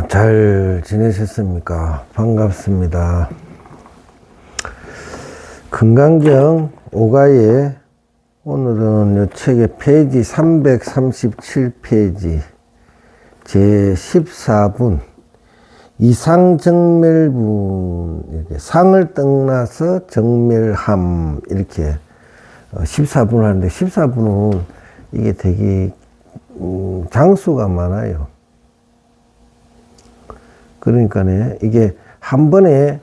잘 지내셨습니까? 반갑습니다. 금강경 5가에 오늘은 이 책의 페이지 337페이지 제14분 이상정멸분, 이렇게 상을 떠나서 정멸함, 이렇게 14분을 하는데 14분은 이게 되게 장수가 많아요. 그러니까 이게 한 번에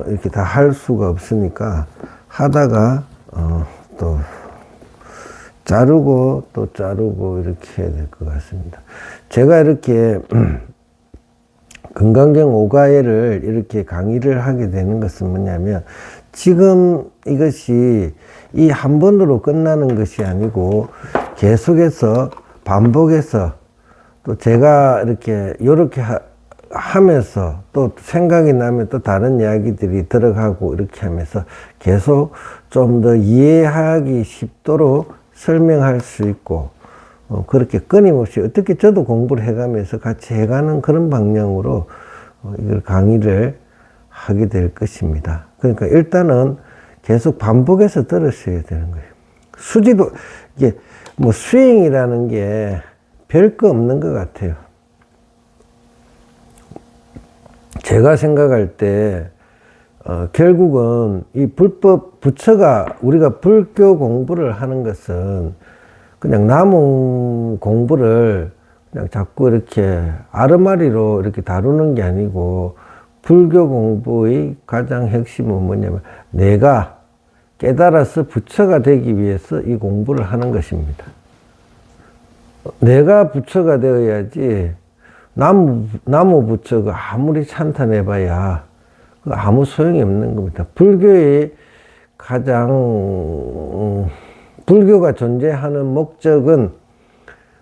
이렇게 다 할 수가 없으니까 하다가 또 자르고 또 자르고 이렇게 해야 될 것 같습니다. 제가 이렇게 금강경 5가에를 이렇게 강의를 하게 되는 것은 뭐냐면, 지금 이것이 이 한 번으로 끝나는 것이 아니고 계속해서 반복해서 또 제가 이렇게 하면서 또 생각이 나면 또 다른 이야기들이 들어가고 이렇게 하면서 계속 좀 더 이해하기 쉽도록 설명할 수 있고, 그렇게 끊임없이 어떻게 저도 공부를 해가면서 같이 해가는 그런 방향으로 이걸 강의를 하게 될 것입니다. 그러니까 일단은 계속 반복해서 들으셔야 되는 거예요. 수지도, 이게 뭐 스윙이라는 게 별거 없는 것 같아요. 제가 생각할 때 결국은 이 불법 부처가, 우리가 불교 공부를 하는 것은 그냥 남은 공부를 그냥 자꾸 이렇게 아르마리로 이렇게 다루는 게 아니고, 불교 공부의 가장 핵심은 뭐냐면 내가 깨달아서 부처가 되기 위해서 이 공부를 하는 것입니다. 내가 부처가 되어야지 나무 부처가 아무리 찬탄해봐야 아무 소용이 없는 겁니다. 불교의 불교가 존재하는 목적은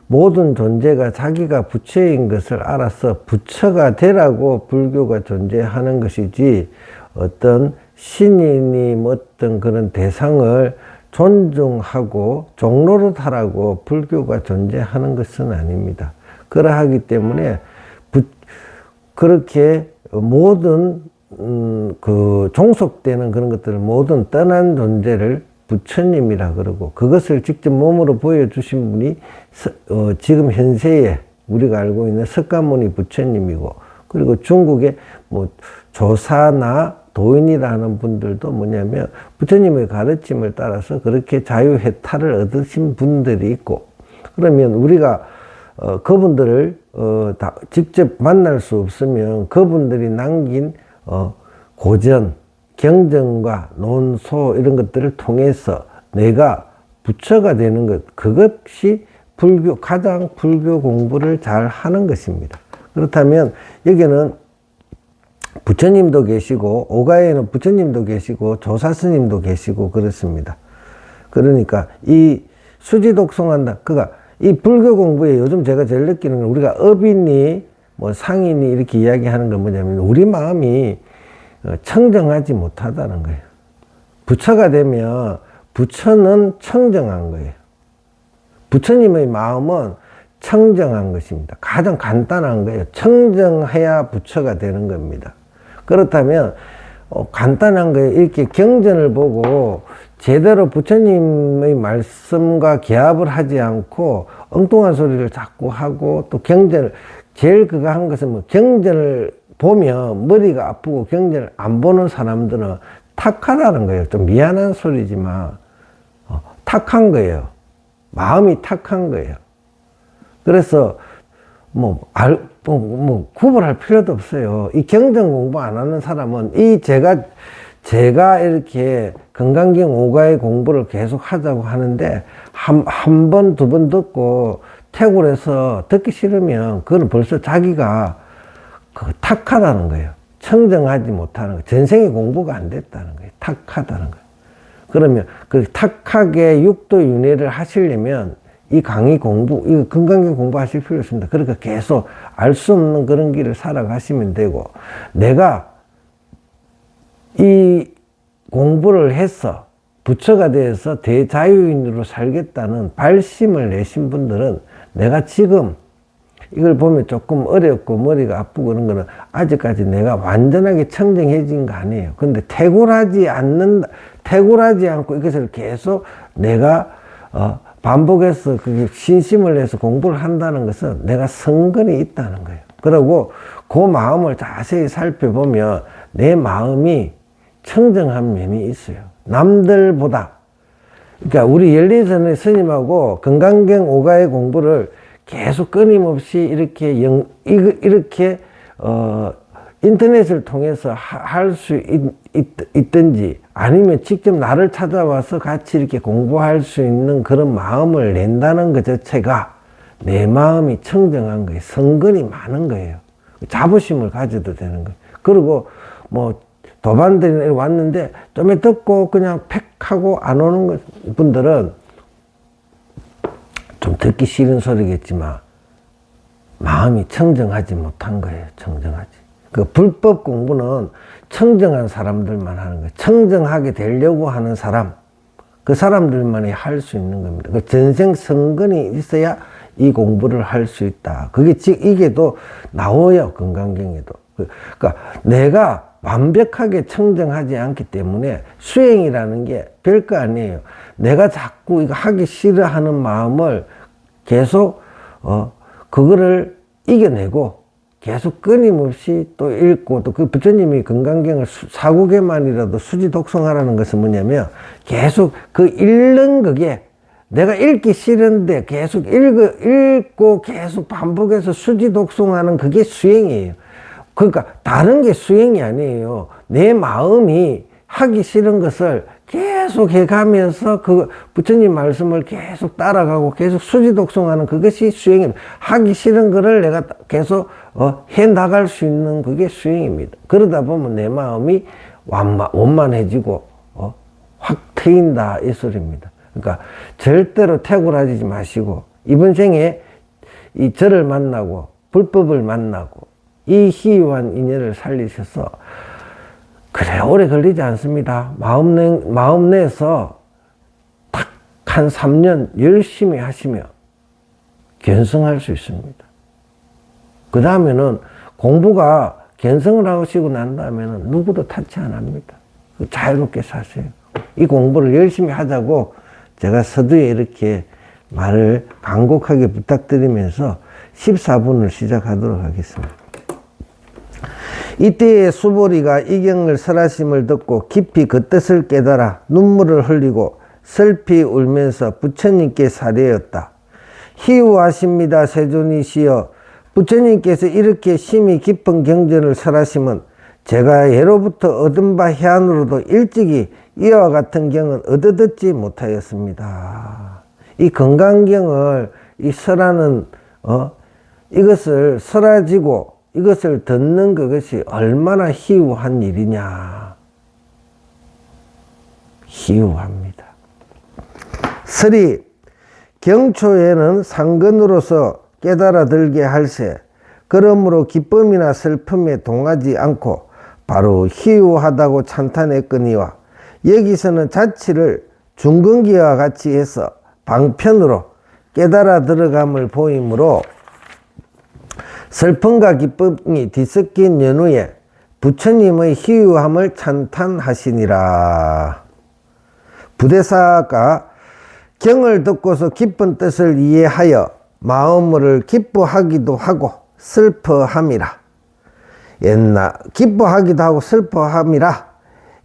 모든 존재가 자기가 부처인 것을 알아서 부처가 되라고 불교가 존재하는 것이지, 어떤 신이니 어떤 그런 대상을 존중하고 종로릇하라고 불교가 존재하는 것은 아닙니다. 그러하기 때문에 그렇게 모든 그 종속되는 그런 것들을 모든 떠난 존재를 부처님이라 그러고, 그것을 직접 몸으로 보여주신 분이 지금 현세에 우리가 알고 있는 석가모니 부처님이고, 그리고 중국의 뭐 조사나 도인이라는 분들도 뭐냐면 부처님의 가르침을 따라서 그렇게 자유해탈을 얻으신 분들이 있고, 그러면 우리가 그분들을 다 직접 만날 수 없으면 그분들이 남긴 고전, 경전과 논소 이런 것들을 통해서 내가 부처가 되는 것, 그것이 가장 불교 공부를 잘 하는 것입니다. 그렇다면 여기는 부처님도 계시고, 5가에는 부처님도 계시고 조사스님도 계시고 그렇습니다. 그러니까 이 수지독송한다, 그러니까 이 불교 공부에 요즘 제가 제일 느끼는 건, 우리가 업이니 뭐 상이니 이렇게 이야기하는 건 뭐냐면, 우리 마음이 청정하지 못하다는 거예요. 부처가 되면 부처는 청정한 거예요. 부처님의 마음은 청정한 것입니다. 가장 간단한 거예요. 청정해야 부처가 되는 겁니다. 그렇다면 간단한 거예요. 이렇게 경전을 보고 제대로 부처님의 말씀과 기합을 하지 않고 엉뚱한 소리를 자꾸 하고, 또 경전을, 제일 그거 한 것은 뭐 경전을 보면 머리가 아프고 경전을 안 보는 사람들은 탁하다는 거예요. 좀 미안한 소리지만 탁한 거예요. 마음이 탁한 거예요. 그래서 구분할 필요도 없어요. 이 경전 공부 안 하는 사람은 제가 이렇게 금강경 5가의 공부를 계속 하자고 하는데, 한 번, 두 번 듣고 태굴에서 듣기 싫으면 그건 벌써 자기가 탁하다는 거예요. 청정하지 못하는 거예요. 전생에 공부가 안 됐다는 거예요. 탁하다는 거예요. 그러면 그 탁하게 육도윤회를 하시려면 이 강의 공부, 이 금강경 공부하실 필요 없습니다. 그러니까 계속 알 수 없는 그런 길을 살아가시면 되고, 내가 이 공부를 해서 부처가 되어서 대자유인으로 살겠다는 발심을 내신 분들은 내가 지금 이걸 보면 조금 어렵고 머리가 아프고 그런 거는 아직까지 내가 완전하게 청정해진 거 아니에요. 근데 태굴하지 않고 이것을 계속 내가 반복해서 그게 신심을 내서 공부를 한다는 것은 내가 성근이 있다는 거예요. 그리고 그 마음을 자세히 살펴보면 내 마음이 청정한 면이 있어요. 남들보다. 그러니까 우리 열리선의 스님하고 건강경 오가의 공부를 계속 끊임없이 이렇게 인터넷을 통해서 할 수 있든지 아니면 직접 나를 찾아와서 같이 이렇게 공부할 수 있는 그런 마음을 낸다는 것 자체가 내 마음이 청정한 거예요. 성근이 많은 거예요. 자부심을 가져도 되는 거예요. 그리고 뭐 도반들이 왔는데 좀 듣고 그냥 팩 하고 안 오는 분들은 좀 듣기 싫은 소리겠지만 마음이 청정하지 못한 거예요. 청정하지. 그 불법 공부는 청정한 사람들만 하는 거예요. 청정하게 되려고 하는 사람, 그 사람들만이 할 수 있는 겁니다. 그 전생 성근이 있어야 이 공부를 할 수 있다. 그게 이게도 나와요. 건강경에도. 그러니까 내가 완벽하게 청정하지 않기 때문에 수행이라는 게 별거 아니에요. 내가 자꾸 이거 하기 싫어하는 마음을 계속 그거를 이겨내고 계속 끊임없이 또 읽고 또 그 부처님이 건강경을 4국에만이라도 수지 독송하라는 것은 뭐냐면 계속 그 읽는 그게 내가 읽기 싫은데 계속 읽고 계속 반복해서 수지 독송하는 그게 수행이에요. 그러니까 다른 게 수행이 아니에요. 내 마음이 하기 싫은 것을 계속 해가면서 그 부처님 말씀을 계속 따라가고 계속 수지 독송하는 그것이 수행입니다. 하기 싫은 거를 내가 계속 해 나갈 수 있는 그게 수행입니다. 그러다 보면 내 마음이 원만해지고 확 트인다 이 소리입니다. 그러니까 절대로 태굴하지 마시고 이번 생에 이 저를 만나고 불법을 만나고 이 희유한 인연을 살리셔서 그래 오래 걸리지 않습니다. 마음 내에서 딱 한 3년 열심히 하시면 견성할 수 있습니다. 그 다음에는 공부가 견성을 하시고 난 다음에는 누구도 타치 안 합니다. 자유롭게 사세요. 이 공부를 열심히 하자고 제가 서두에 이렇게 말을 간곡하게 부탁드리면서 14분을 시작하도록 하겠습니다. 이때에 수보리가 이경을 설하심을 듣고 깊이 그 뜻을 깨달아 눈물을 흘리고 슬피 울면서 부처님께 사례였다. 희우하십니다 세존이시여. 부처님께서 이렇게 심히 깊은 경전을 설하심은 제가 예로부터 얻은 바 해안으로도 일찍이 이와 같은 경은 얻어듣지 못하였습니다. 이 건강경을 이 설하는 이것을 설하지고 이것을 듣는 그것이 얼마나 희우한 일이냐. 희우합니다. 설이 경초에는 상근으로서 깨달아 들게 할세. 그러므로 기쁨이나 슬픔에 동하지 않고 바로 희우하다고 찬탄했거니와 여기서는 자치를 중근기와 같이 해서 방편으로 깨달아 들어감을 보이므로 슬픔과 기쁨이 뒤섞인 연후에 부처님의 희유함을 찬탄하시니라. 부대사가 경을 듣고서 깊은 뜻을 이해하여 마음을 기뻐하기도 하고 슬퍼함이라. 기뻐하기도 하고 슬퍼함이라.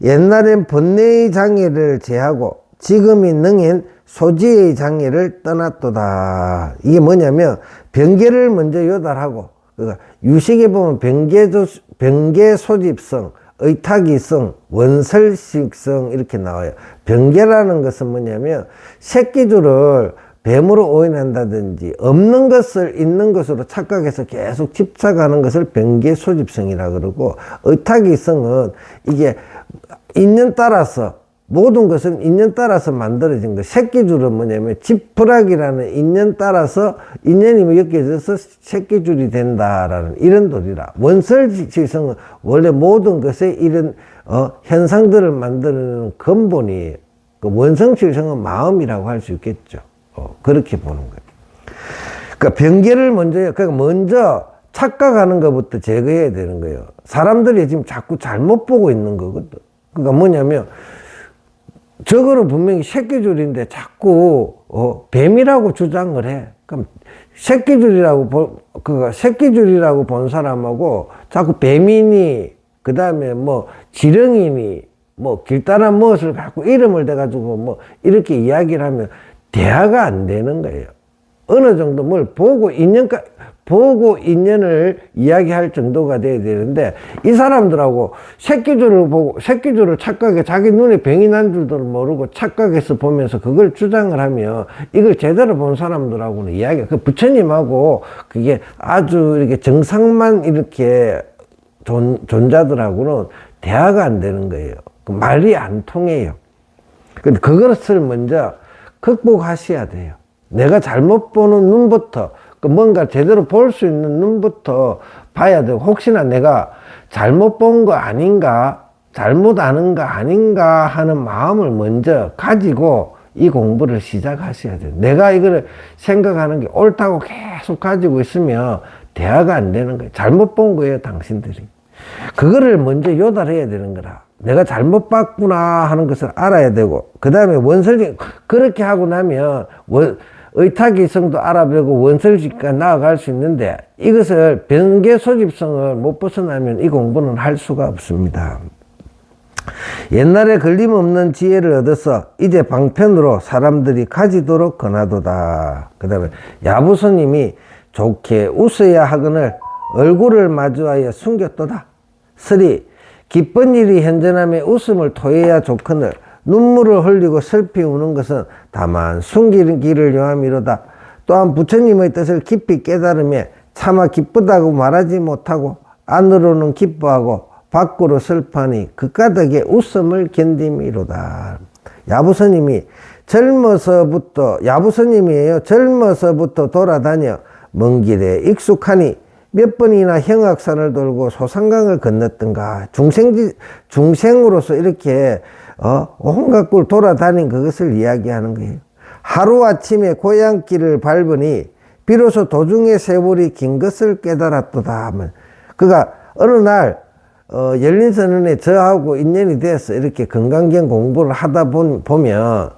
옛날엔 번뇌의 장애를 제하고 지금이 능인 소지의 장애를 떠났도다. 이게 뭐냐면 병계를 먼저 요달하고, 그러니까 유식에 보면 병계 소집성, 의탁이성, 원설식성 이렇게 나와요. 병계라는 것은 뭐냐면 새끼줄을 뱀으로 오인한다든지 없는 것을 있는 것으로 착각해서 계속 집착하는 것을 병계 소집성이라 그러고, 의탁이성은 이게 인연 따라서 모든 것은 인연 따라서 만들어진 거. 새끼줄은 뭐냐면 지푸라기라는 인연 따라서 인연이 엮여져서 새끼줄이 된다라는 이런 도리라. 원설지성은 원래 모든 것의 이런 현상들을 만드는 근본이에요. 그 원성실성은 마음이라고 할 수 있겠죠. 그렇게 보는 거예요. 그러니까 변계를 먼저 착각하는 것부터 제거해야 되는 거예요. 사람들이 지금 자꾸 잘못 보고 있는 거거든. 그러니까 뭐냐면, 저거는 분명히 새끼줄인데 자꾸, 뱀이라고 주장을 해. 그럼 새끼줄이라고 본 사람하고 자꾸 뱀이니, 그 다음에 뭐, 지렁이니, 뭐, 길다란 무엇을 갖고 이름을 대가지고 뭐, 이렇게 이야기를 하면 대화가 안 되는 거예요. 어느 정도 뭘 보고 인연을 이야기할 정도가 돼야 되는데, 이 사람들하고 새끼줄을 착각해, 자기 눈에 병이 난 줄도 모르고 착각해서 보면서 그걸 주장을 하면, 이걸 제대로 본 사람들하고는 그 부처님하고 그게 아주 이렇게 정상만 이렇게 존자들하고는 대화가 안 되는 거예요. 말이 안 통해요. 근데 그것을 먼저 극복하셔야 돼요. 내가 잘못 보는 눈부터, 뭔가 제대로 볼 수 있는 눈부터 봐야 되고, 혹시나 내가 잘못 본 거 아닌가, 잘못 아는 거 아닌가 하는 마음을 먼저 가지고 이 공부를 시작하셔야 돼요. 내가 이거를 생각하는 게 옳다고 계속 가지고 있으면 대화가 안 되는 거예요. 잘못 본 거예요, 당신들이. 그거를 먼저 요달해야 되는 거라. 내가 잘못 봤구나 하는 것을 알아야 되고, 그 다음에 원설직, 그렇게 하고 나면 의탁이성도 알아보고 원설직까지 나아갈 수 있는데, 이것을 변계 소집성을 못 벗어나면 이 공부는 할 수가 없습니다. 옛날에 걸림없는 지혜를 얻어서 이제 방편으로 사람들이 가지도록 권하도다. 그 다음에 야부스님이 좋게 웃어야 하거늘 얼굴을 마주하여 숨겼도다. 쓰리, 기쁜 일이 현전함에 웃음을 토해야 좋거늘 눈물을 흘리고 슬피 우는 것은 다만 숨기기를 요함이로다. 또한 부처님의 뜻을 깊이 깨달으며 차마 기쁘다고 말하지 못하고 안으로는 기뻐하고 밖으로 슬퍼하니 그까닭에 웃음을 견딤이로다. 야부스님이 야부스님이에요. 젊어서부터 돌아다녀 먼 길에 익숙하니 몇 번이나 형악산을 돌고 소상강을 건넜던가. 중생으로서 이렇게 온갖 길 돌아다닌 그것을 이야기하는 거예요. 하루아침에 고향길을 밟으니 비로소 도중의 세월이 긴 것을 깨달았도다 하면, 그가 어느 날 열린선언에 저하고 인연이 돼서 이렇게 건강경 공부를 하다 보면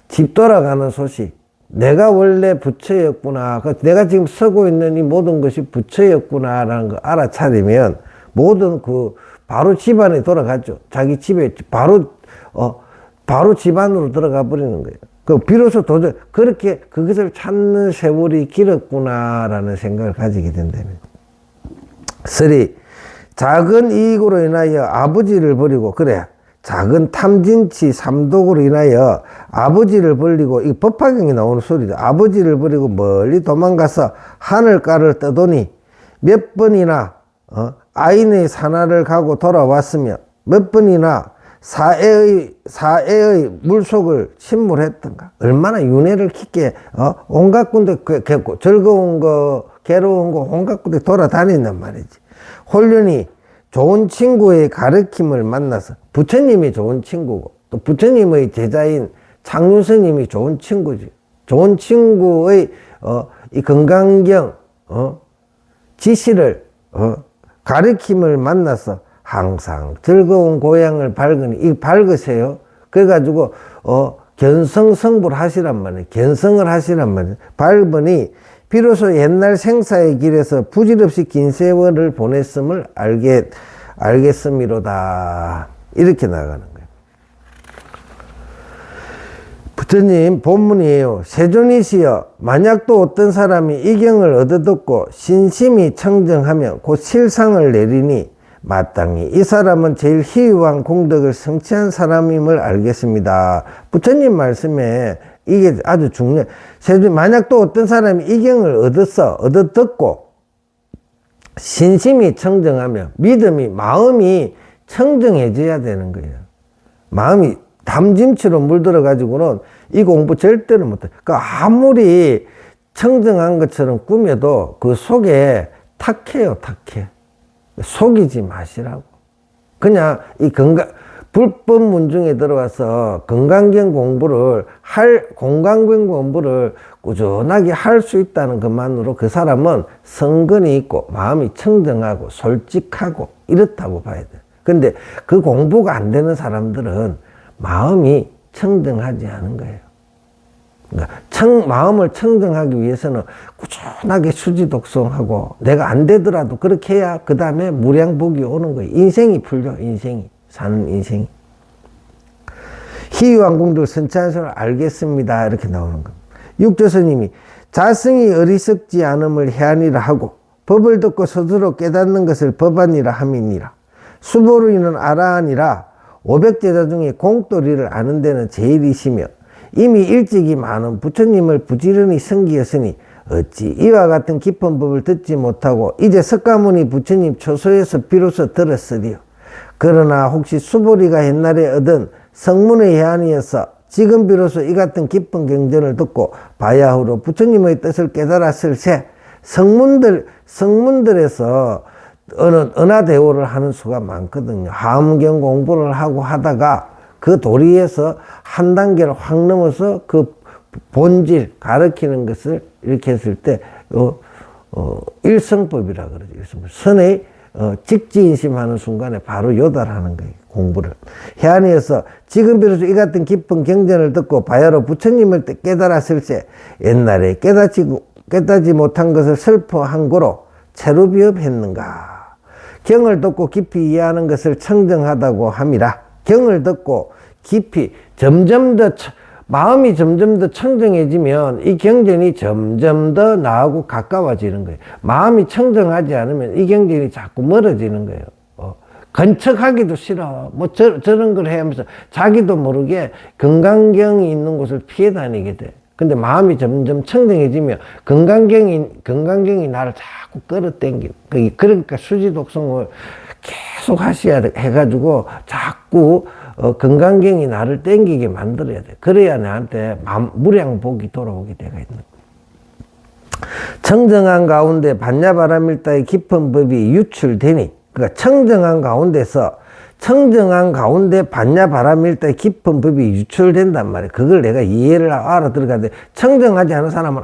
집 돌아가는 소식, 내가 원래 부처였구나, 내가 지금 서고 있는 이 모든 것이 부처였구나라는 거 알아차리면 모든 바로 집안에 돌아갔죠. 자기 집에 바로 집안으로 들어가 버리는 거예요. 비로소 그렇게 그것을 찾는 세월이 길었구나라는 생각을 가지게 된다면, 쓰리, 작은 이익으로 인하여 아버지를 버리고, 작은 탐진치 삼독으로 인하여 아버지를 버리고, 이 법화경에 나오는 소리죠. 아버지를 버리고 멀리 도망가서 하늘가를 떠도니 몇 번이나 아인의 산하를 가고 돌아왔으며 몇 번이나 사해의 물속을 침몰했던가. 얼마나 윤회를 깊게 온갖 군데 즐거운 거 괴로운 거 온갖 군데 돌아다닌단 말이지. 홀련히 좋은 친구의 가르침을 만나서, 부처님이 좋은 친구고 또 부처님의 제자인 창윤스님이 좋은 친구지. 좋은 친구의 이 건강경 지시를 가르침을 만나서 항상 즐거운 고향을 밝으니, 이 밝으세요. 그래가지고 견성성불 하시란 말이에요. 견성을 하시란 말이에요. 밝으니 비로소 옛날 생사의 길에서 부질없이 긴 세월을 보냈음을 알겠음이로다. 이렇게 나가는 거예요. 부처님 본문이에요. 세존이시여, 만약 또 어떤 사람이 이 경을 얻어듣고 신심이 청정하면 곧 실상을 내리니 마땅히 이 사람은 제일 희유한 공덕을 성취한 사람임을 알겠습니다. 부처님 말씀에 이게 아주 중요해. 만약 또 어떤 사람이 이 경을 얻어듣고 신심이 청정하면, 마음이 청정해져야 되는 거예요. 마음이 담짐치로 물들어 가지고는 이 공부 절대로 못해. 그러니까 아무리 청정한 것처럼 꾸며도 그 속에 탁해요, 탁해. 속이지 마시라고. 그냥 불법 문중에 들어와서 건강경 공부를 꾸준하게 할 수 있다는 것만으로 그 사람은 성근이 있고 마음이 청정하고 솔직하고 이렇다고 봐야 돼. 근데 그 공부가 안 되는 사람들은 마음이 청정하지 않은 거예요. 그러니까 마음을 청정하기 위해서는 꾸준하게 수지독성하고 내가 안 되더라도 그렇게 해야 그 다음에 무량복이 오는 거예요. 인생이 풀려. 사는 인생이. 희유왕궁들 선찬서를 알겠습니다. 이렇게 나오는 겁니다. 육조스님이 자성이 어리석지 않음을 해안이라 하고 법을 듣고 스스로 깨닫는 것을 법안이라 함이니라. 수보루이는 아라하니라. 500제자 중에 공도리를 아는 데는 제일이시며 이미 일찍이 많은 부처님을 부지런히 섬기었으니 어찌 이와 같은 깊은 법을 듣지 못하고 이제 석가모니 부처님 초소에서 비로소 들었으리요. 그러나 혹시 수보리가 옛날에 얻은 성문의 해안이어서 지금 비로소 이 같은 깊은 경전을 듣고 바야흐로 부처님의 뜻을 깨달았을 새 성문들에서 은하대오를 하는 수가 많거든요. 하음경 공부를 하고 하다가 그 도리에서 한 단계를 확 넘어서 그 본질 가르치는 것을 이렇게 했을 때 일성법이라 그러죠. 일성법. 선의 직지인심하는 순간에 바로 요달하는 거예요. 공부를. 해안에서 지금 비로소 이 같은 깊은 경전을 듣고 바야흐로 부처님을 깨달았을 때 옛날에 깨닫지 못한 것을 슬퍼한 거로 체루비업했는가. 경을 듣고 깊이 이해하는 것을 청정하다고 함이라. 경을 듣고 깊이 마음이 점점 더 청정해지면 이 경전이 점점 더 나하고 가까워지는 거예요. 마음이 청정하지 않으면 이 경전이 자꾸 멀어지는 거예요. 건척하기도 싫어. 저런 걸 하면서 자기도 모르게 건강경이 있는 곳을 피해 다니게 돼. 근데 마음이 점점 청정해지면 건강경이 나를 자꾸 끌어당겨. 그러니까 수지독성을 계속 하셔야 해가지고 자꾸 건강경이 나를 땡기게 만들어야 돼. 그래야 나한테 무량복이 돌아오게 돼가 있는 거야. 청정한 가운데 반야바라밀다의 깊은 법이 유출되니, 그러니까 청정한 가운데 반야바라밀다의 깊은 법이 유출된단 말이야. 그걸 내가 이해를 알아들어가는데, 청정하지 않은 사람은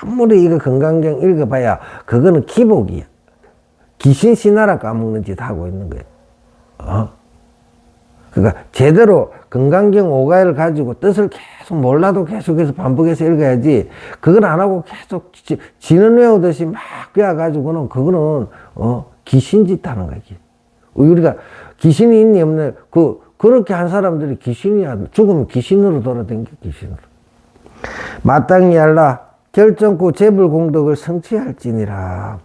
아무리 이거 건강경 읽어봐야 그거는 기복이야. 귀신 신하라 까먹는 짓 하고 있는 거야. 그러니까 제대로 건강경 오가를 가지고 뜻을 계속 몰라도 계속해서 반복해서 읽어야지, 그걸 안 하고 계속 지는 외우듯이 막 꿰어가지고는 그거는 귀신짓 하는 거야. 우리가 귀신이 있니 없니, 그렇게 한 사람들이 귀신이야. 죽으면 귀신으로 돌아다니게, 귀신으로. 마땅히 할라 결정코 재불공덕을 성취할지니라.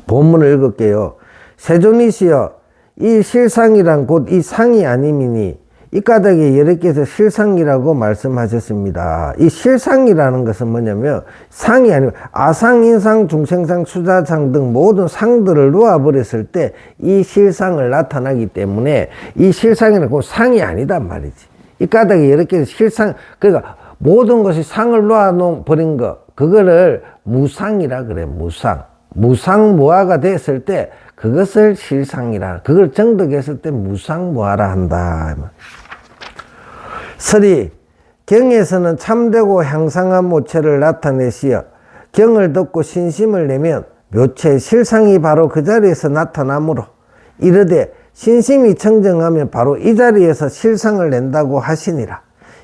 본문을 읽을게요. 세존이시여, 이 실상이란 곧 이 상이 아님이니 이 까닭에 여러께서 실상이라고 말씀하셨습니다. 이 실상이라는 것은 뭐냐면 상이 아니고 아상, 인상, 중생상, 수자상 등 모든 상들을 놓아버렸을 때 이 실상을 나타나기 때문에 이 실상이란 곧 상이 아니단 말이지. 이 까닭에 여러께서 실상, 그러니까 모든 것이 상을 놓아버린 거, 그거를 무상이라 그래. 무상무화가 됐을 때 그것을 실상이라, 그걸 정득했을 때 무상무화라 한다. 설이 경에서는 참되고 향상한 모체를 나타내시어 경을 듣고 신심을 내면 묘체 실상이 바로 그 자리에서 나타나므로 이르되 신심이 청정하면 바로 이 자리에서 실상을 낸다고 하시니라.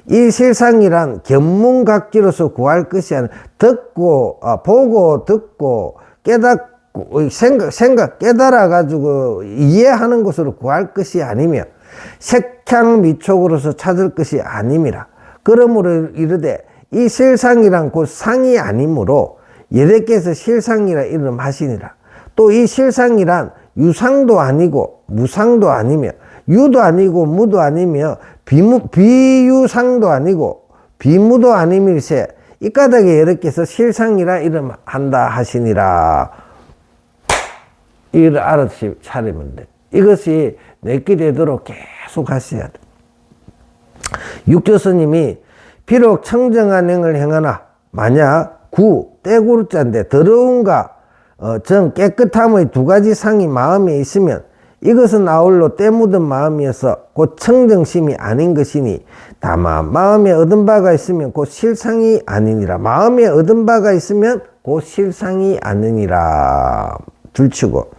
이 실상이란 견문각지로서 구할 것이 아니라 보고 듣고 깨닫고 깨달아 가지고 이해하는 것으로 구할 것이 아니며 색향미촉으로서 찾을 것이 아님이라. 그러므로 이르되 이 실상이란 곧 상이 아니므로 여러께서 실상이라 이름하시니라. 또 이 실상이란 유상도 아니고 무상도 아니며 유도 아니고 무도 아니며 비유상도 아니고 비무도 아니밀세 이 까닭에 여러께서 실상이라 이름한다 하시니라. 이걸 알아서 차리면 돼. 이것이 내게 되도록 계속 하셔야 돼. 육조스님이 비록 청정한 행을 행하나 만약 떼구르자인데 더러움과 정 깨끗함의 두 가지 상이 마음에 있으면 이것은 아울러 때 묻은 마음이어서 곧 청정심이 아닌 것이니 다만 마음에 얻은 바가 있으면 곧 실상이 아니니라. 마음에 얻은 바가 있으면 곧 실상이 아니니라. 둘치고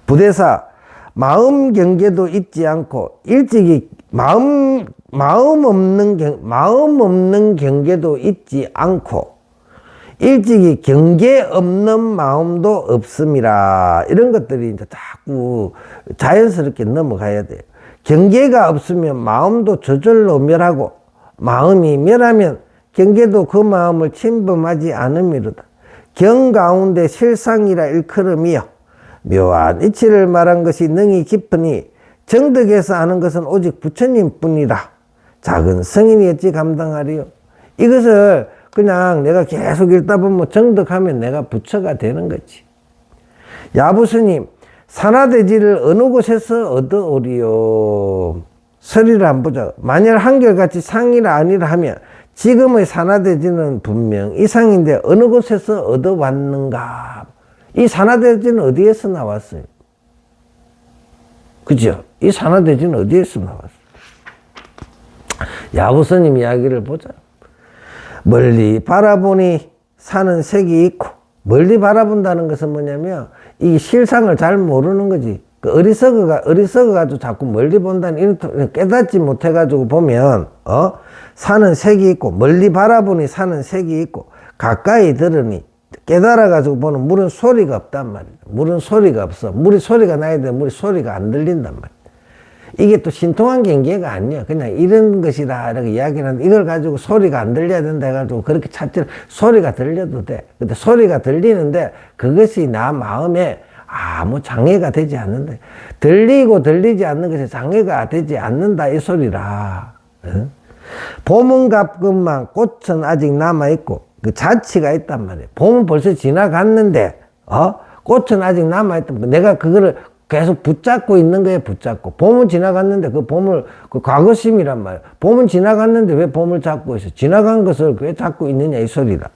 부대사 마음 경계도 잊지 않고 일찍이 마음 없는 경계도 잊지 않고 일찍이 경계 없는 마음도 없음이라. 이런 것들이 이제 자꾸 자연스럽게 넘어가야 돼요. 경계가 없으면 마음도 저절로 멸하고 마음이 멸하면 경계도 그 마음을 침범하지 않음이로다. 경 가운데 실상이라 일컬음이여 묘한 이치를 말한 것이 능히 깊으니 정덕에서 아는 것은 오직 부처님 뿐이라. 작은 성인이 어찌 감당하리요. 이것을 그냥 내가 계속 읽다 보면 정덕하면 내가 부처가 되는 거지. 야부스님 산화대지를 어느 곳에서 얻어오리요. 서리를 한번 보자. 만약 한결같이 상이라 아니라 하면 지금의 산화대지는 분명 이상인데 어느 곳에서 얻어왔는가. 이 산화대지는 어디에서 나왔어요? 그죠? 이 산화대지는 어디에서 나왔어요? 야부스님 이야기를 보자. 멀리 바라보니 사는 색이 있고, 멀리 바라본다는 것은 뭐냐면 이 실상을 잘 모르는 거지. 그 어리석어가지고 자꾸 멀리 본다는 깨닫지 못해가지고 보면 사는 색이 있고, 멀리 바라보니 사는 색이 있고, 가까이 들으니 깨달아가지고 보는 물은 소리가 없단 말이야. 물은 소리가 없어. 물이 소리가 나야 돼. 물이 소리가 안 들린단 말이야. 이게 또 신통한 경계가 아니야. 그냥 이런 것이다 이렇게 이야기를 하는데 이걸 가지고 소리가 안 들려야 된다 해가지고 그렇게 찾지. 소리가 들려도 돼. 근데 소리가 들리는데 그것이 나 마음에 아무 장애가 되지 않는다. 들리고 들리지 않는 것이 장애가 되지 않는다 이 소리라. 응? 봄은 가끔만 꽃은 아직 남아있고 그 자치가 있단 말이야. 봄은 벌써 지나갔는데 꽃은 아직 남아있단 말이야. 내가 그거를 계속 붙잡고 있는 거에 붙잡고. 봄은 지나갔는데 그 봄을 그 과거심이란 말이야. 봄은 지나갔는데 왜 봄을 잡고 있어? 지나간 것을 왜 잡고 있느냐 이 소리라.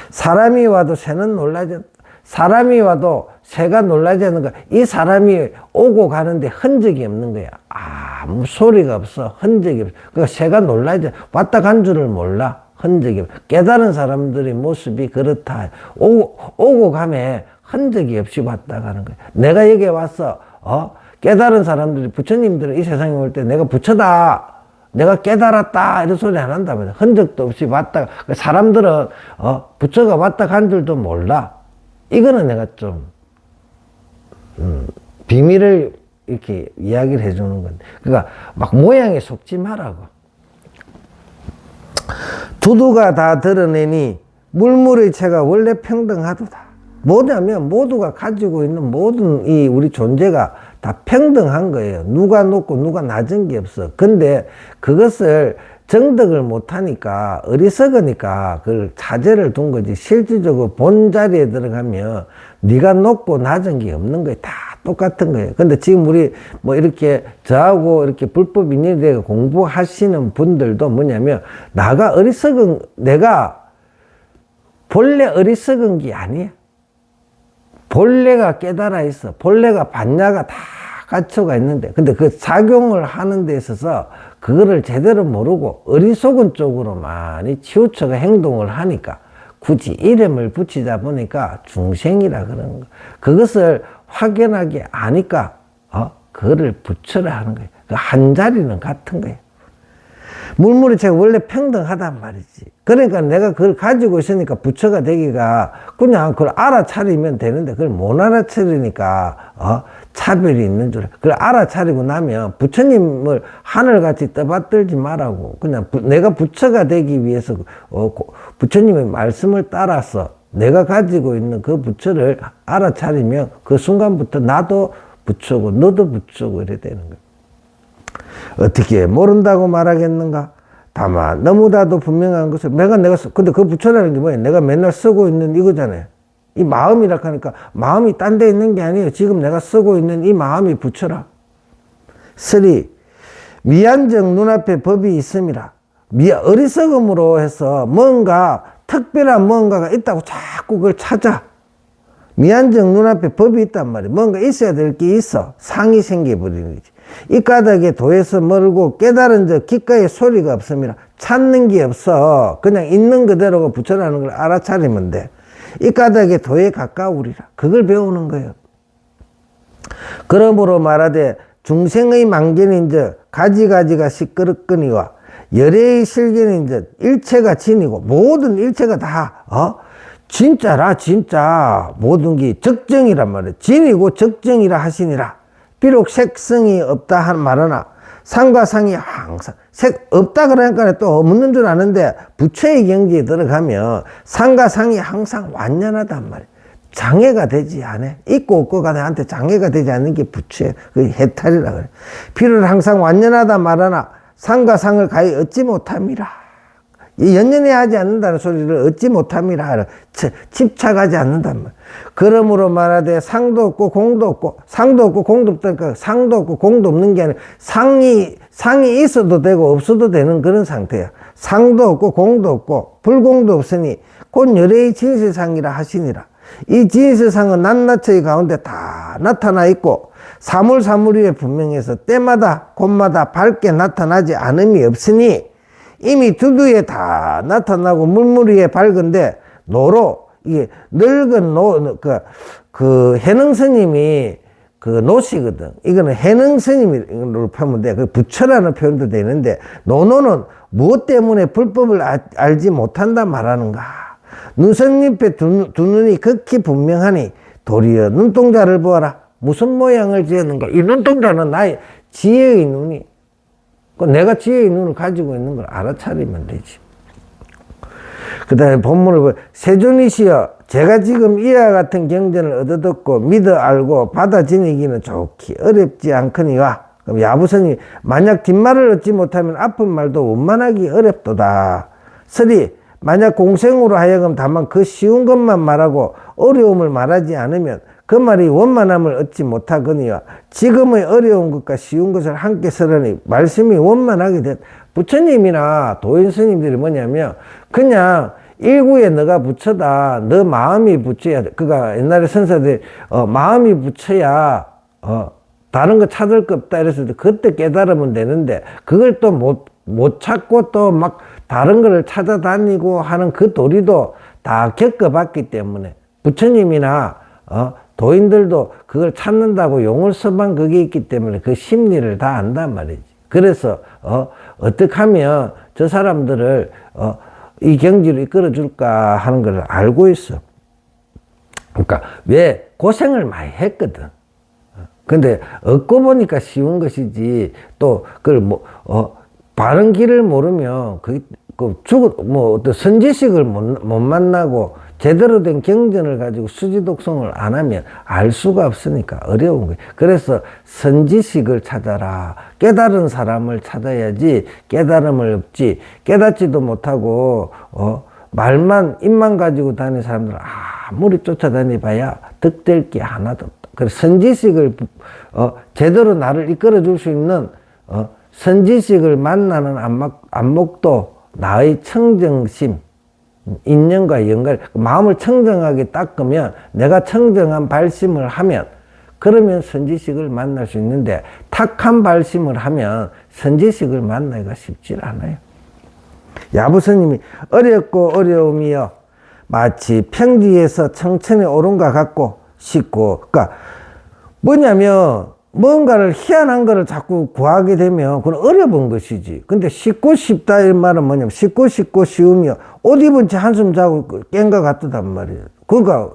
사람이 와도 새는 놀라지 않다. 사람이 와도 새가 놀라지 않는 거야. 이 사람이 오고 가는데 흔적이 없는 거야. 아무 소리가 없어. 흔적이 없어. 그러니까 새가 놀라지 왔다 간 줄을 몰라. 흔적이 없어. 깨달은 사람들의 모습이 그렇다. 오고 가면 흔적이 없이 왔다 가는 거야. 내가 여기에 와서 깨달은 사람들이 부처님들은 이 세상에 올 때 내가 부처다. 내가 깨달았다. 이런 소리 안 한단 말이야. 흔적도 없이 왔다. 사람들은 부처가 왔다 간 줄도 몰라. 이거는 내가 좀 비밀을 이렇게 이야기를 해주는 건데. 그러니까 막 모양에 속지 말라고. 두두가 다 드러내니 물물의 체가 원래 평등하도다. 뭐냐면 모두가 가지고 있는 모든 이 우리 존재가 다 평등한 거예요. 누가 높고 누가 낮은 게 없어. 근데 그것을 정덕을 못하니까 어리석으니까 그걸 차제를 둔 거지. 실질적으로 본 자리에 들어가면 네가 높고 낮은 게 없는 거예요. 다 똑같은 거예요. 근데 지금 우리 뭐 이렇게 저하고 이렇게 불법 인연에 대해 공부하시는 분들도 뭐냐면 내가 본래 어리석은 게 아니야. 본래가 깨달아 있어. 본래가 반야가 다 갖춰가 있는데, 근데 그 작용을 하는 데 있어서 그거를 제대로 모르고 어리석은 쪽으로 많이 치우쳐가 행동을 하니까 굳이 이름을 붙이다 보니까 중생이라 그러는 거. 그것을 확연하게 아니까 그거를 부처라 하는 거예요. 그 한 자리는 같은 거예요. 물물이 제가 원래 평등하단 말이지. 그러니까 내가 그걸 가지고 있으니까 부처가 되기가 그냥 그걸 알아차리면 되는데 그걸 못 알아차리니까 차별이 있는 줄. 그걸 알아차리고 나면 부처님을 하늘같이 떠받들지 말라고. 그냥 내가 부처가 되기 위해서 부처님의 말씀을 따라서 내가 가지고 있는 그 부처를 알아차리면 그 순간부터 나도 부처고 너도 부처고 이래 되는 거야. 어떻게 모른다고 말하겠는가? 다만 너무나도 분명한 것을 근데 그 부처라는 게 뭐야? 내가 맨날 쓰고 있는 이거잖아요. 이 마음이라 하니까 마음이 딴 데 있는 게 아니에요. 지금 내가 쓰고 있는 이 마음이 부처라. 미안정 눈앞에 법이 있음이라. 어리석음으로 해서 특별한 뭔가가 있다고 자꾸 그걸 찾아. 미안정 눈앞에 법이 있단 말이야. 뭔가 있어야 될 게 있어. 상이 생겨버리는 거지. 이 까닭에 도에서 멀고 깨달은 저 귓가에 소리가 없습니다. 찾는 게 없어. 그냥 있는 그대로가 부처라는 걸 알아차리면 돼. 이 까닭에 도에 가까우리라. 그걸 배우는 거예요. 그러므로 말하되 중생의 망견인즉 가지가지가 시끄럽거니와 열애의 실견인즉 일체가 진이고 모든 일체가 다 진짜라 진짜 모든 게 적정이란 말이에요. 진이고 적정이라 하시니라. 비록 색성이 없다 한 말하나 상과 상이 항상 색 없다 그러니까 또 없는 줄 아는데 부처의 경지에 들어가면 상과 상이 항상 완연하단 말이에요. 장애가 되지 않아. 있고 없고가 나한테 장애가 되지 않는 게 부처의 그 해탈이라 그래. 비록 항상 완연하다 말하나 상과 상을 가히 얻지 못함이라. 이 연연해 하지 않는다는 소리를 얻지 못함이라. 집착하지 않는단 말. 그러므로 말하되 상도 없고 공도 없고 상도 없고 공도 없다니까 상도 없고 공도 없는 게 아니라 상이 있어도 되고 없어도 되는 그런 상태야. 상도 없고 공도 없고 불공도 없으니 곧 열애의 진실상이라 하시니라. 이 진실상은 낱낱의 가운데 다 나타나 있고 사물사물 위에 분명해서 때마다 곳마다 밝게 나타나지 않음이 없으니 이미 두두에 다 나타나고 물물 위에 밝은데 노로 이게 늙은 그 해능 스님이 그 노시거든. 이거는 해능 스님으로 표현면 돼. 그 부처라는 표현도 되는데 노노는 무엇 때문에 불법을 알지 못한다 말하는가. 눈선잎에 두 눈이 극히 분명하니 도리어 눈동자를 보아라. 무슨 모양을 지었는가. 이 눈동자는 나의 지혜의 눈이. 내가 지혜의 눈을 가지고 있는 걸 알아차리면 되지. 그 다음에 본문을 보면 세존이시여 제가 지금 이와 같은 경전을 얻어듣고 믿어 알고 받아 지니기는 좋기 어렵지 않거니와. 그럼 야부선이 만약 뒷말을 얻지 못하면 앞은 말도 원만하기 어렵도다. 서리 만약 공생으로 하여금 다만 그 쉬운 것만 말하고 어려움을 말하지 않으면 그 말이 원만함을 얻지 못하거니와 지금의 어려운 것과 쉬운 것을 함께 쓰려니 말씀이 원만하게 됐다. 부처님이나 도인 스님들이 뭐냐면 그냥 일구에 너가 부처다. 너 마음이 부처야. 그가 옛날에 선사들이 마음이 부처야. 다른 거 찾을 거 없다 이랬을 때 그때 깨달으면 되는데 그걸 또 못 찾고 또 막 다른 거를 찾아다니고 하는 그 도리도 다 겪어봤기 때문에 부처님이나 도인들도 그걸 찾는다고 용을 써만 그게 있기 때문에 그 심리를 다 안단 말이지. 그래서 어떻게 하면 저 사람들을 이 경지로 이끌어 줄까 하는 걸 알고 있어. 그러니까 왜 고생을 많이 했거든. 근데 얻고 보니까 쉬운 것이지 또 그걸 바른 길을 모르면 어떤 선지식을 못 만나고 제대로 된 경전을 가지고 수지독성을 안 하면 알 수가 없으니까 어려운 거예요. 그래서 선지식을 찾아라. 깨달은 사람을 찾아야지 깨달음을 없지. 깨닫지도 못하고 말만 입만 가지고 다니는 사람들은 아무리 쫓아다니봐야 득될 게 하나도 없다. 그래서 선지식을 제대로 나를 이끌어 줄 수 있는 선지식을 만나는 안목도 나의 청정심, 인연과 연결, 마음을 청정하게 닦으면 내가 청정한 발심을 하면 그러면 선지식을 만날 수 있는데 탁한 발심을 하면 선지식을 만나기가 쉽지 않아요. 야부스님이 어렵고 어려움이여 마치 평지에서 청천에 오른 것 같고 쉽고 그러니까 뭐냐면 뭔가를 희한한 거를 자꾸 구하게 되면 그건 어려운 것이지. 근데 쉽고 쉽다 이 말은 뭐냐면 쉽고 쉬우며 옷 입은 채 한숨 자고 깬 것 같단 말이에요. 그러니까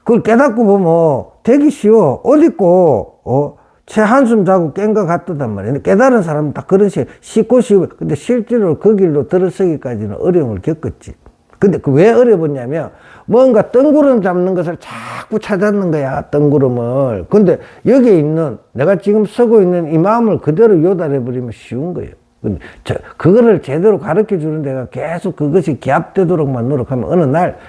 그걸 깨닫고 보면 되게 쉬워. 옷 입고 채 한숨 자고 깬 것 같단 말이에요. 깨달은 사람은 다 그런 식으로 쉽고 쉬워. 근데 실제로 그 길로 들어서기까지는 어려움을 겪었지. 근데 그 왜 어려웠냐면 뭔가 뜬구름 잡는 것을 자꾸 찾았는 거야. 뜬구름을. 근데 여기에 있는 내가 지금 쓰고 있는 이 마음을 그대로 요달해 버리면 쉬운 거예요. 근데 그거를 제대로 가르쳐 주는 데가 계속 그것이 기합되도록만 노력하면 어느 날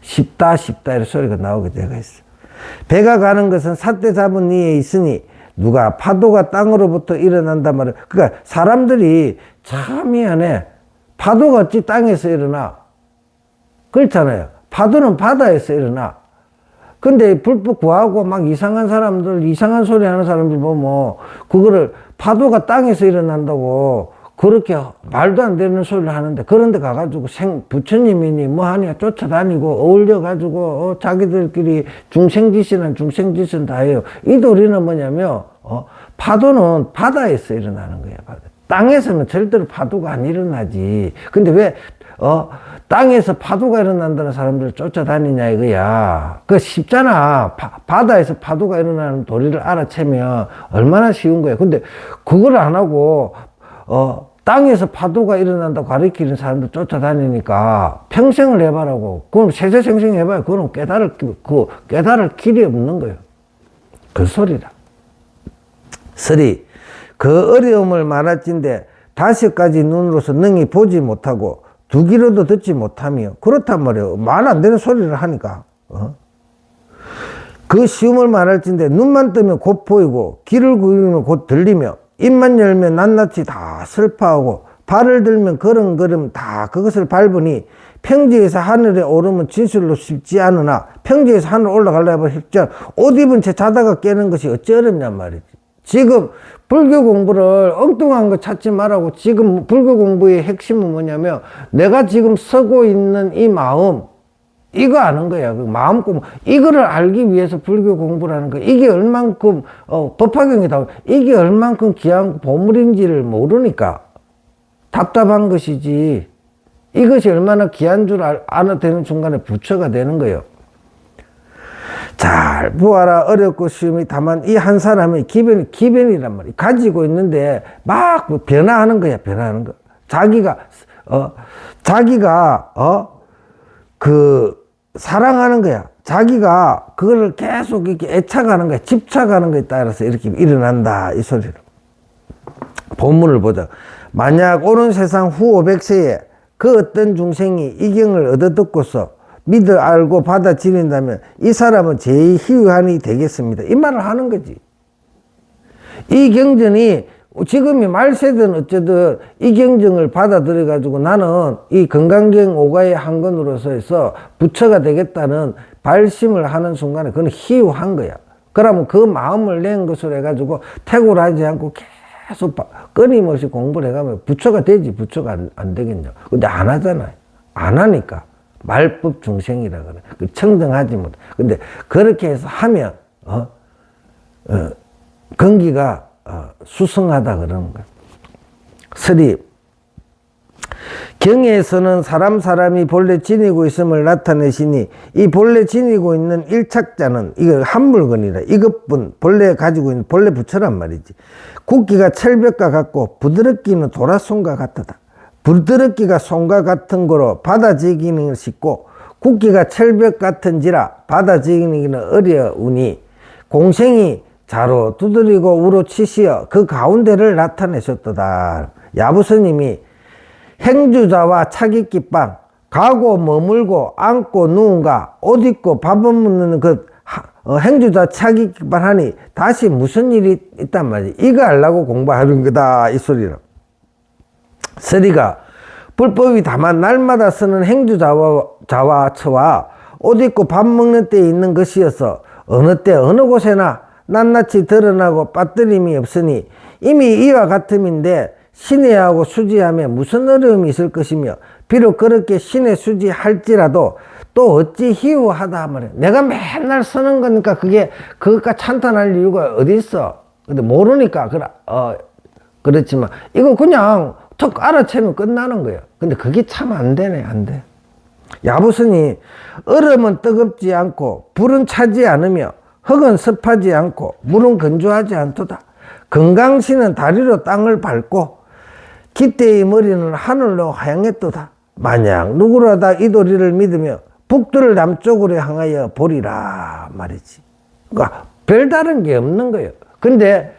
쉽다 이런 소리가 나오게 되가 있어. 배가 가는 것은 삿대 잡은 이에 있으니 누가 파도가 땅으로부터 일어난단 말이야. 그러니까 사람들이 참 미안해. 파도가 어찌 땅에서 일어나? 그렇잖아요. 파도는 바다에서 일어나. 근데 불법 구하고 막 이상한 사람들, 이상한 소리 하는 사람들 보면, 그거를 파도가 땅에서 일어난다고, 그렇게 말도 안 되는 소리를 하는데, 그런데 가가지고 부처님이니 뭐 하냐 쫓아다니고, 어울려가지고, 자기들끼리 중생짓이란 중생짓은 다 해요. 이 도리는 뭐냐면, 파도는 바다에서 일어나는 거야, 바다. 땅에서는 절대로 파도가 안 일어나지. 근데 왜, 땅에서 파도가 일어난다는 사람들을 쫓아다니냐 이거야. 그거 쉽잖아. 바다에서 파도가 일어나는 도리를 알아채면 얼마나 쉬운 거야. 근데 그걸 안 하고, 땅에서 파도가 일어난다고 가르치는 사람들 쫓아다니니까 평생을 해봐라고. 그럼 세세생생 해봐야 그건 깨달을 길이 없는 거예요. 그 소리다. 서리. 그 어려움을 말할진데 5가지 눈으로서 능히 보지 못하고 두 귀로도 듣지 못하며 그렇단 말이에요. 말 안 되는 소리를 하니까. 그 쉬움을 말할진데 눈만 뜨면 곧 보이고 귀를 기울이면 곧 들리며 입만 열면 낱낱이 다 슬퍼하고 발을 들면 걸음걸음 다 그것을 밟으니 평지에서 하늘에 오르면 진술로 쉽지 않으나 평지에서 하늘 올라가려면 쉽지 않아. 옷 입은 채 자다가 깨는 것이 어찌 어렵냔 말이지. 지금 불교 공부를 엉뚱한 거 찾지 말라고. 지금 불교 공부의 핵심은 뭐냐면 내가 지금 서고 있는 이 마음, 이거 아는 거야. 그 마음 공부. 이거를 알기 위해서 불교 공부라는 거. 이게 얼만큼 법화경에 다 이게 얼만큼 귀한 보물인지를 모르니까 답답한 것이지. 이것이 얼마나 귀한 줄 알아되는 순간에 부처가 되는 거예요. 잘 보아라. 어렵고 쉬움이 다만 이 한 사람의 기변이란 말이야. 가지고 있는데 막 변화하는 거야. 변화하는 거. 자기가 사랑하는 거야. 자기가 그거를 계속 이렇게 애착하는 거야. 집착하는 거에 따라서 이렇게 일어난다. 이 소리를. 본문을 보자. 만약 오는 세상 후 500세에 그 어떤 중생이 이 경을 얻어듣고서 믿어 알고 받아들인다면 이 사람은 제2희한이 되겠습니다. 이 말을 하는 거지. 이 경전이 지금이 말세든 어쨌든 이 경전을 받아들여 가지고 나는 이 건강경 5가의 한 건으로서 해서 부처가 되겠다는 발심을 하는 순간에 그건 희유한 거야. 그러면 그 마음을 낸 것으로 해가지고 태굴하지 않고 계속 끊임없이 공부를 해가면 부처가 되지. 부처가 안 되겠냐. 근데 안 하잖아요. 안 하니까. 말법 중생이라 그래. 청정하지 못. 근데 그렇게 해서 하면, 건기가, 수성하다 그러는 거야. 서리. 경에서는 사람이 본래 지니고 있음을 나타내시니 이 본래 지니고 있는 일착자는 이거 한 물건이라 이것뿐 본래 가지고 있는 본래 부처란 말이지. 굵기가 철벽과 같고 부드럽기는 도라송과 같다. 부드럽기가 송과 같은 거로 받아지기는 쉽고 굵기가 철벽 같은지라 받아지기는 어려우니 공생이 자로 두드리고 우로 치시어 그 가운데를 나타내셨도다. 야부스님이 행주자와 차깃기빵 가고 머물고 앉고 누운가 옷 입고 밥 먹는 그 행주자 차깃기빵 하니 다시 무슨 일이 있단 말이지. 이거 하려고 공부하는 거다. 이 소리를. 서리가 불법이 다만 날마다 쓰는 행주자와 처와 옷 입고 밥 먹는 때 있는 것이어서 어느 때 어느 곳에나 낱낱이 드러나고 빠뜨림이 없으니 이미 이와 같음인데 신의하고 수지하며 무슨 어려움이 있을 것이며 비록 그렇게 신의 수지할지라도 또 어찌 희우하다 말이야. 내가 맨날 쓰는 거니까 그것과 찬탄할 이유가 어디 있어. 근데 모르니까 그렇지만 이거 그냥 턱 알아채면 끝나는 거야. 근데 그게 참 안 되네. 안 돼. 야부스니 얼음은 뜨겁지 않고 불은 차지 않으며 흙은 습하지 않고 물은 건조하지 않도다. 건강신은 다리로 땅을 밟고 깃대의 머리는 하늘로 향했도다. 만약 누구라다 이 도리를 믿으며 북두를 남쪽으로 향하여 보리라 말이지. 그러니까 별다른 게 없는 거예요. 근데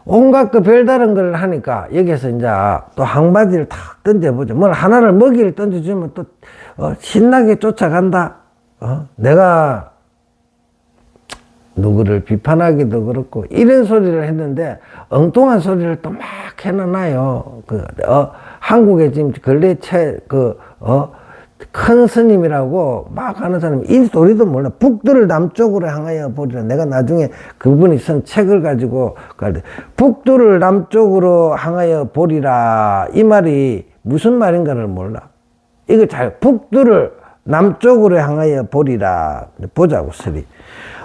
온갖 그 별다른 걸 하니까 여기서 이제 또 항바지를 탁 던져보죠. 뭘 하나를 먹이를 던져주면 또 신나게 쫓아간다. 내가 누구를 비판하기도 그렇고 이런 소리를 했는데 엉뚱한 소리를 또 막 해놔요. 한국에 지금 근래 큰 스님이라고 막 하는 사람이 이 도리도 몰라. 북두를 남쪽으로 향하여 보리라. 내가 나중에 그분이 쓴 책을 가지고 갈 때 북두를 남쪽으로 향하여 보리라. 이 말이 무슨 말인가를 몰라. 이거 잘 북두를 남쪽으로 향하여 보리라. 보자고 서리.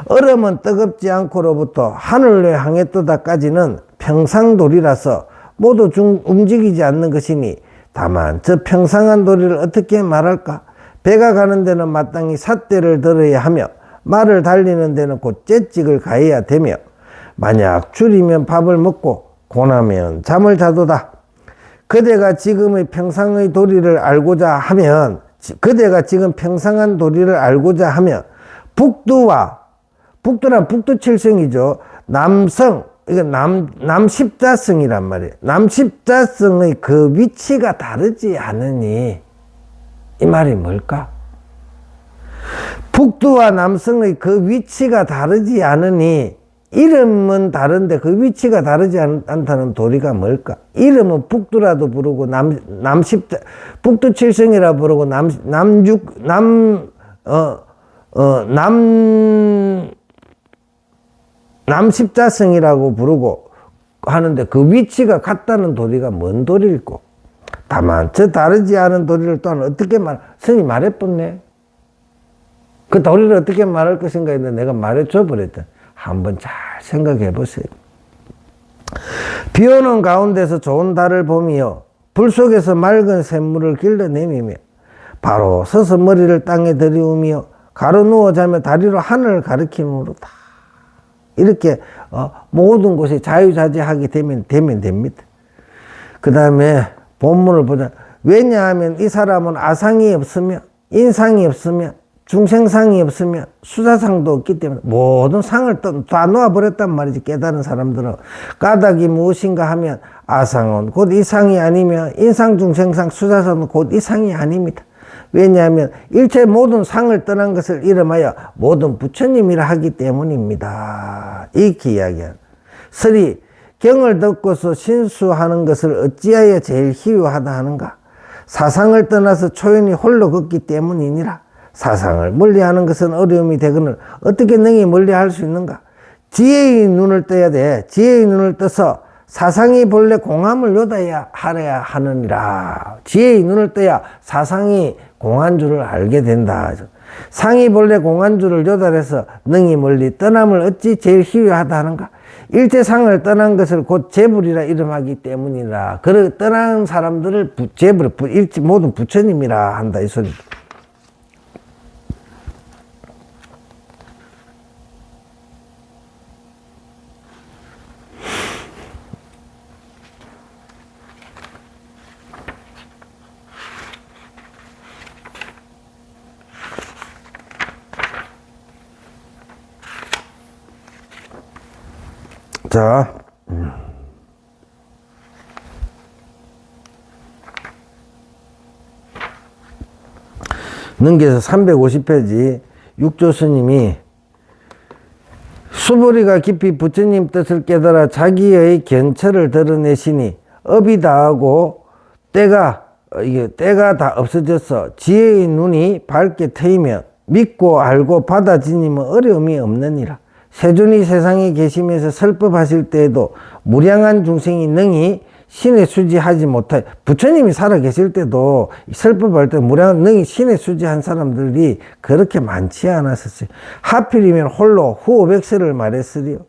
얼음은 뜨겁지 않고로부터 하늘로 향했도다까지는 평상도리라서 모두 움직이지 않는 것이니 다만 저 평상한 도리를 어떻게 말할까? 배가 가는 데는 마땅히 삿대를 들어야 하며 말을 달리는 데는 곧 째찍을 가해야 되며 만약 줄이면 밥을 먹고 고나면 잠을 자도다. 그대가 지금의 평상의 도리를 알고자 하면 그대가 지금 평상한 도리를 알고자 하면 북두란 북두칠성이죠. 남성, 이거 남십자성이란 말이에요. 남십자성의 그 위치가 다르지 않으니 이 말이 뭘까? 북두와 남성의 그 위치가 다르지 않으니 이름은 다른데 그 위치가 다르지 않다는 도리가 뭘까? 이름은 북두라도 부르고 북두칠성이라 부르고 남십자성이라고 부르고 하는데 그 위치가 같다는 도리가 뭔 도리일꼬? 다만 저 다르지 않은 도리를 또한 어떻게 스님이 말해봤네. 그 도리를 어떻게 말할 것인가 했는데 내가 말해줘 버렸다. 한번 잘 생각해 보세요. 비 오는 가운데서 좋은 달을 보며 불 속에서 맑은 샘물을 길러내미며 바로 서서 머리를 땅에 들이우며 가로누워 자며 다리로 하늘을 가리킴으로다. 이렇게 모든 곳에 자유자재하게 되면 됩니다. 그 다음에 본문을 보자. 왜냐하면 이 사람은 아상이 없으며 인상이 없으며 중생상이 없으며 수사상도 없기 때문에 모든 상을 다 놓아버렸단 말이지. 깨달은 사람들은 까닭이 무엇인가 하면 아상은 곧 이상이 아니며 인상 중생상 수사상은 곧 이상이 아닙니다. 왜냐하면 일체 모든 상을 떠난 것을 이름하여 모든 부처님이라 하기 때문입니다. 이렇게 이야기하는. 서리 경을 듣고서 신수하는 것을 어찌하여 제일 희유하다 하는가? 사상을 떠나서 초연히 홀로 걷기 때문이니라. 사상을 멀리하는 것은 어려움이 되거늘 어떻게 능히 멀리할 수 있는가? 지혜의 눈을 떠야 돼. 지혜의 눈을 떠서 사상이 본래 공함을 요다야 하려야 하느니라. 지혜의 눈을 떠야 사상이 공한 줄을 알게 된다. 상이 본래 공한 줄을 요달해서 능히 멀리 떠남을 어찌 제일 희유하다 하는가? 일체상을 떠난 것을 곧 재불이라 이름하기 때문이라. 그 떠난 사람들을 재불, 모든 부처님이라 한다 이 소리. 자, 능계에서 350페이지 육조 스님이 수보리가 깊이 부처님 뜻을 깨달아 자기의 견처를 드러내시니 업이 다하고 때가 다 없어져서 지혜의 눈이 밝게 트이며 믿고 알고 받아지니면 어려움이 없느니라. 세존이 세상에 계시면서 설법하실 때에도 무량한 중생이 능히 신의 수지하지 못해. 부처님이 살아 계실 때도 설법할 때 무량한 능히 신의 수지한 사람들이 그렇게 많지 않았었어요. 하필이면 홀로 후오백세를 말했으리요.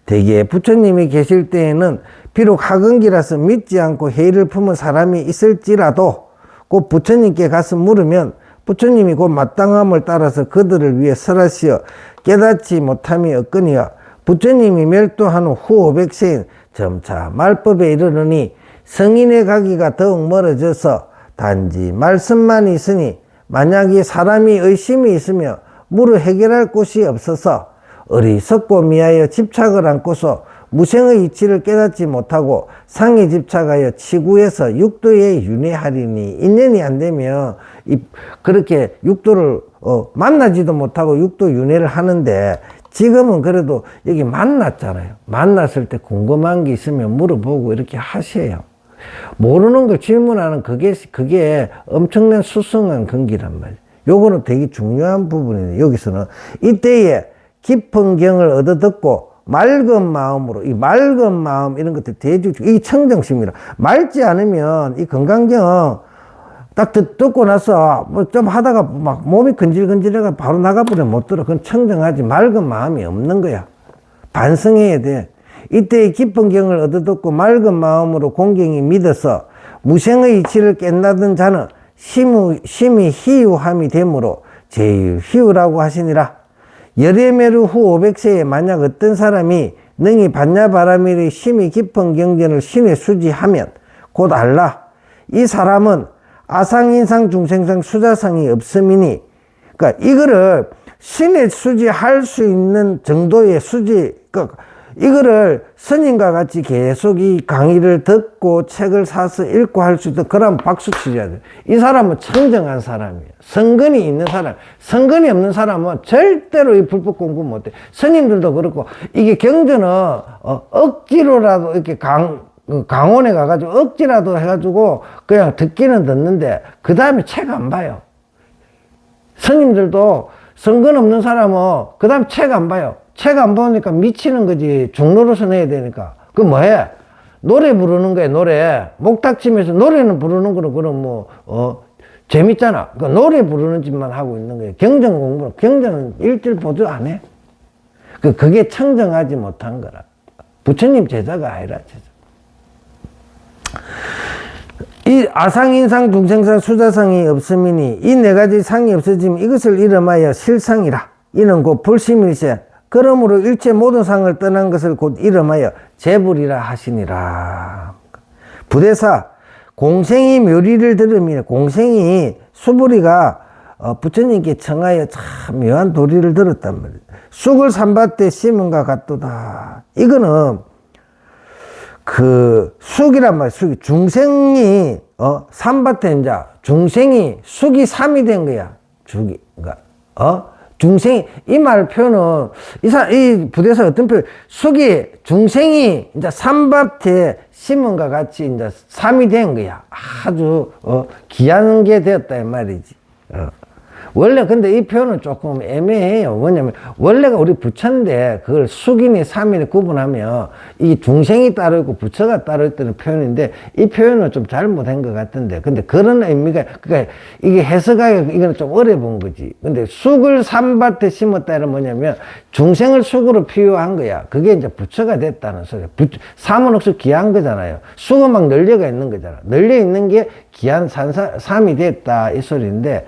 대개 부처님이 계실 때에는 비록 학은기라서 믿지 않고 회의를 품은 사람이 있을지라도 곧 부처님께 가서 물으면 부처님이 곧 마땅함을 따라서 그들을 위해 설하시어 깨닫지 못함이 없거니와 부처님이 멸도한 후 500세인 점차 말법에 이르르니 성인의 가기가 더욱 멀어져서 단지 말씀만 있으니 만약에 사람이 의심이 있으며 물어 해결할 곳이 없어서 어리석고 미하여 집착을 안고서 무생의 이치를 깨닫지 못하고 상에 집착하여 치구해서 육도에 윤회하리니 인연이 안 되면 그렇게 육도를 만나지도 못하고 육도 윤회를 하는데 지금은 그래도 여기 만났잖아요. 만났을 때 궁금한 게 있으면 물어보고 이렇게 하세요. 모르는 걸 질문하는 그게 엄청난 수성한 근기란 말이에요. 요거는 되게 중요한 부분이에요. 여기서는 이때에 깊은 경을 얻어듣고 맑은 마음으로, 이 맑은 마음 이런 것들 대주주, 이 청정심이라. 맑지 않으면 이 건강경 딱 듣고 나서 뭐 좀 하다가 막 몸이 근질근질해가 바로 나가버리면 못 들어. 그건 청정하지. 맑은 마음이 없는 거야. 반성해야 돼. 이때의 깊은 경을 얻어듣고 맑은 마음으로 공경이 믿어서 무생의 이치를 깬다던 자는 심히 희유함이 되므로 제일 희유라고 하시니라. 열애매루 후 500세에 만약 어떤 사람이 능히 반야바라밀의 심히 깊은 경전을 신에 수지하면 곧 알라. 이 사람은 아상인상 중생상 수자상이 없음이니, 그러니까 이거를 신에 수지할 수 있는 정도의 수지, 그러니까 이거를 스님과 같이 계속 이 강의를 듣고 책을 사서 읽고 할 수 있도록, 그럼 박수 치셔야 돼요. 이 사람은 청정한 사람이에요. 성근이 있는 사람. 성근이 없는 사람은 절대로 이 불법 공부 못해. 스님들도 그렇고, 이게 경전은 억지로라도 이렇게 강원에 가가지고 억지라도 해가지고 그냥 듣기는 듣는데 그 다음에 책 안 봐요. 스님들도 성근 없는 사람은 그 다음에 책 안 봐요. 책 안 보니까 미치는 거지. 중노릇은 해야 되니까. 그 뭐해? 노래 부르는 거야, 노래. 목닥치면서 노래는 부르는 거는 그럼 재밌잖아. 그러니까 노래 부르는 짓만 하고 있는 거예요. 경전 공부는, 경전은 일절 보도 안 해. 그게 청정하지 못한 거라. 부처님 제자가 아니라 제자. 이 아상인상 중생상 수자상이 없음이니 이 네 가지 상이 없어지면 이것을 이름하여 실상이라. 이는 곧 불심일세. 그러므로 일체 모든 상을 떠난 것을 곧 이름하여 재불이라 하시니라. 부대사 공생이 묘리를 들으면, 공생이 수부리가 부처님께 청하여 참 묘한 도리를 들었단 말이에요. 쑥을 삼밭에 심은가 같도다. 이거는 그 쑥이란 말이에요. 쑥이 중생이 삼밭에 이제 중생이 쑥이 삼이 된 거야. 죽이 중생이, 이 말 표현은 이 부대사 어떤 표현? 쑥이 중생이 이제 삼밭에 심은가 같이 이제 삼이 된 거야. 아주 귀한 게 되었다 이 말이지. 원래 근데 이 표현은 조금 애매해요. 뭐냐면 원래가 우리 부처인데 그걸 숙인이 삼인이 구분하면 이 중생이 따로 있고 부처가 따로 있다는 표현인데 이 표현은 좀 잘못한 것 같은데, 근데 그런 의미가, 그러니까 이게 해석하기가 이거는 좀 어려운 거지. 근데 쑥을 삼밭에 심었다 이런 뭐냐면 중생을 쑥으로 비유한 거야. 그게 이제 부처가 됐다는 소리야. 삼은 혹시 귀한 거잖아요. 쑥은 막 널려가 있는 거잖아. 널려 있는 게 귀한 삼이 됐다 이 소리인데,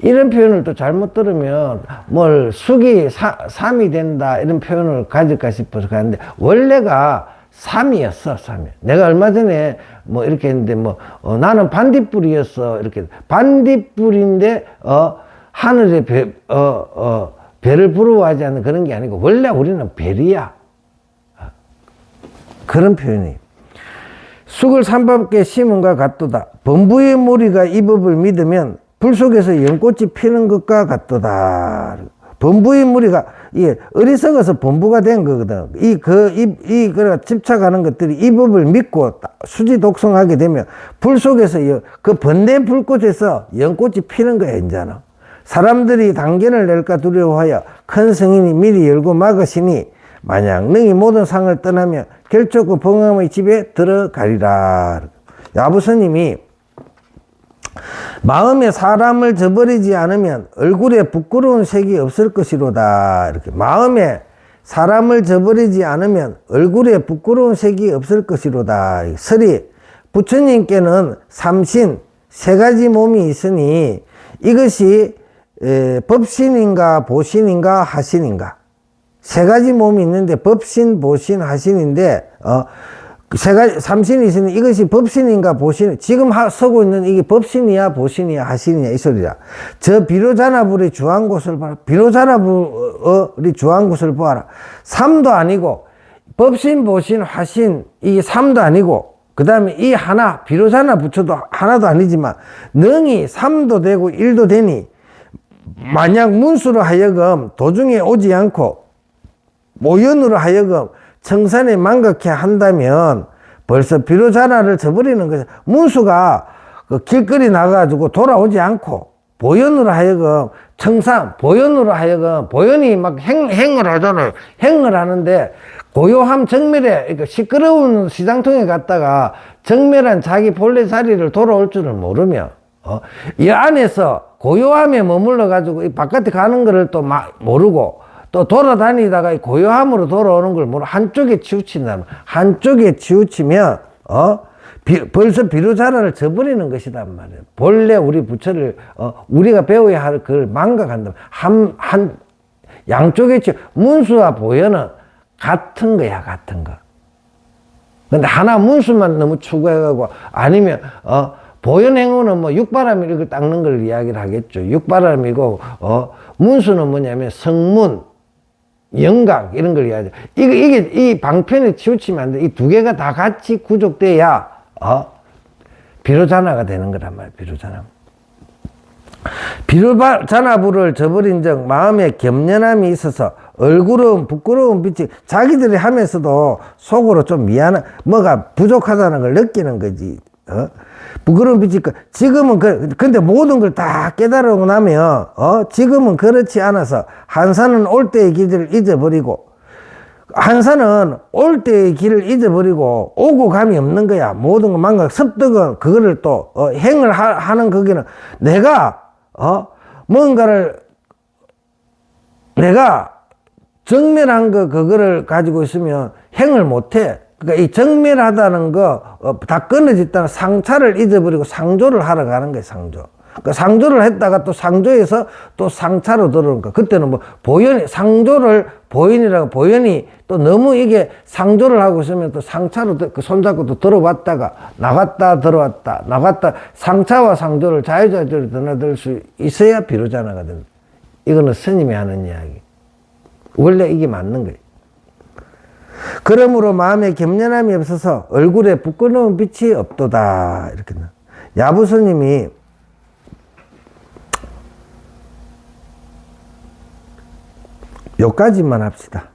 이런 표현을 또 잘못 들으면 뭘 쑥이 삼이 된다 이런 표현을 가질까 싶어서 가는데 원래가 삼이었어. 삼이. 내가 얼마 전에 뭐 이렇게 했는데 나는 반딧불이었어 이렇게. 반딧불인데 하늘에 배를 부러워하지 않는 그런 게 아니고 원래 우리는 별이야. 그런 표현이. 쑥을 삼밥께 심은가 같도다. 범부의 무리가 이 법을 믿으면 불 속에서 연꽃이 피는 것과 같도다. 범부의 무리가, 이게 어리석어서 범부가 된 거거든. 그래 집착하는 것들이 이 법을 믿고 수지 독성하게 되면 불 속에서 그 번뇌 불꽃에서 연꽃이 피는 거야, 이제는. 사람들이 단견을 낼까 두려워하여 큰 성인이 미리 열고 막으시니 만약 능히 모든 상을 떠나면 결코 그 범함의 집에 들어가리라. 야부스님이 마음에 사람을 저버리지 않으면 얼굴에 부끄러운 색이 없을 것이로다. 이렇게. 마음에 사람을 저버리지 않으면 얼굴에 부끄러운 색이 없을 것이로다. 설이 부처님께는 삼신 세 가지 몸이 있으니 이것이 법신인가 보신인가 하신인가. 세 가지 몸이 있는데 법신, 보신, 하신인데 세 가지 삼신이 있으니 이것이 법신인가 보신, 지금 서고 있는 이게 법신이야 보신이야 하신이야 이 소리라. 저 비로자나불이 주한 곳을 봐라. 비로자나불이 주한 곳을 보아라. 삼도 아니고 법신, 보신, 하신 이게 삼도 아니고 그 다음에 이 하나 비로자나 부처도 하나도 아니지만 능히 삼도 되고 일도 되니 만약 문수로 하여금 도중에 오지 않고 모연으로 하여금 청산에 망각해 한다면 벌써 비로자나를 저버리는 거죠. 문수가 그 길거리 나가가지고 돌아오지 않고 보현으로 하여금 보현으로 하여금 보현이 막 행을 하잖아요. 행을 하는데 고요함 정멸에 그러니까 시끄러운 시장통에 갔다가 정멸한 자기 본래 자리를 돌아올 줄을 모르며 이 안에서 고요함에 머물러 가지고 이 바깥에 가는 거를 또 모르고 또 돌아다니다가 이 고요함으로 돌아오는 걸 모르고 한쪽에 치우친다면 한쪽에 치우치면 벌써 비로자나를 저버리는 것이란 말이에요. 본래 우리 부처를 우리가 배워야 할 그걸 망각한다면 양쪽에 문수와 보현은 같은 거야, 같은 거. 근데 하나 문수만 너무 추구해가고 아니면 보현행호는 뭐 육바람이 이걸 닦는 걸 이야기를 하겠죠. 육바람이고 문수는 뭐냐면 성문, 영각 이런 걸 이야기하죠. 이게 이 방편에 치우치면 안 돼. 이 두 개가 다 같이 구족돼야 비로자나가 되는 거란 말이에요. 비로자나. 비로자나부를 저버린 적 마음에 겸연함이 있어서 얼굴은 부끄러운 빛이 자기들이 하면서도 속으로 좀 뭐가 부족하다는 걸 느끼는 거지. 부끄러운 빛이 지금은 근데 모든 걸 다 깨달으고 나면 지금은 그렇지 않아서 한산은 올 때의 길을 잊어버리고 한산은 올 때의 길을 잊어버리고 오고 감이 없는 거야. 모든 거 망각 습득은 그거를 또 행을 하는 거기는 내가 뭔가를 내가 정멸한 그거를 가지고 있으면 행을 못해. 그러니까 이 정멸하다는 거 다 끊어졌다는 상차를 잊어버리고 상조를 하러 가는 거예요. 상조. 그러니까 상조를 했다가 또 상조에서 또 상차로 들어오는 거. 그때는 뭐 상조를 보현이 또 너무 이게 상조를 하고 있으면 또 상차로 그 손잡고 또 들어왔다가 나갔다 들어왔다 나갔다 상차와 상조를 자유자재로 드나들 수 있어야 비로자나가 된다. 이거는 스님이 하는 이야기. 원래 이게 맞는 거예요. 그러므로 마음에 겸연함이 없어서 얼굴에 부끄러운 빛이 없도다. 이렇게. 야부스님이 요까지만 합시다.